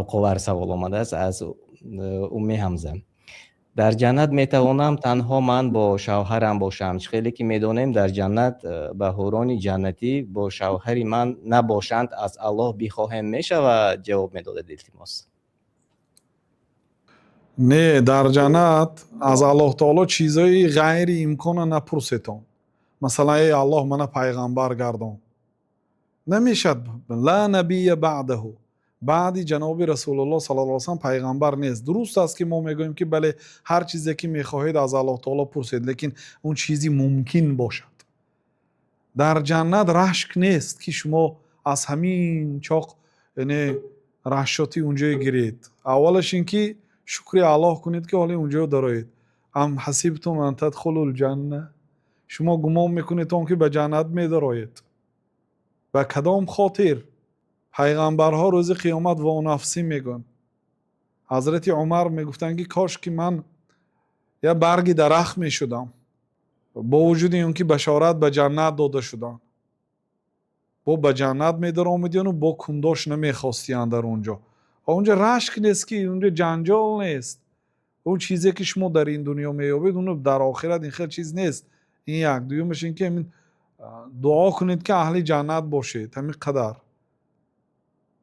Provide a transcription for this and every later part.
قوار سوال آمده است از امی حمزه. در جنت میتوانم تنها من با شوهرم باشم، خیلی که میدانیم در جنت به حوران جنتی با شوهری من نباشند از الله بخواهیم میشه و جواب میداده التماس. نه، در جنت از الله تعالی چیزای غیر امکان نپرسیتون. مثلا ای الله من پیغمبر گردان. نمیشد. لا نبی بعده. بعدی جناب رسول الله صلی الله علیه و سلم پیغمبر نیست. درست است که ما میگوییم که بله هر چیزی که میخواهید از الله تعالی پرسید، لیکن اون چیزی ممکن باشد. در جنت رشک نیست که شما از همین چاق یعنی رشاتی اونجا گیرید. اولش این که شکر الله کنید که حالی اونجا دارید. ام حسیبتم ان تدخلوا الجنه، شما گمان میکنید اون که به جنت میدارید. و کدام خاطر پیغمبرها روز قیامت و نفسی میگن. حضرت عمر میگفتن که کاش که من یا برگ درخت میشدم، با وجود اون که بشارت به جنت داده شدن، با به جنت میدار آمدین و با کنداش نمیخواستین در اونجا. اونجا رشک نیست که اونجا جنجال نیست. اون چیزی که شما در این دنیا میابید اونو در آخرت این خیلی چیز نیست. این یک. دویمش این که دعا کنید که اهل جنت باشید. همین قدر.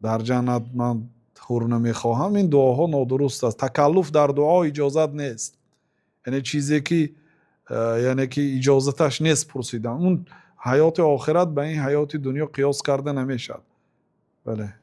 در جنت من حور نمیخواهم، این دعاها نادرست است. تکلف در دعا اجازت نیست. یعنی چیزی که یعنی که اجازتش نیست پرسیدن. اون حیات آخرت به این حیات دنیا قیاس کرده نمیشد. بله.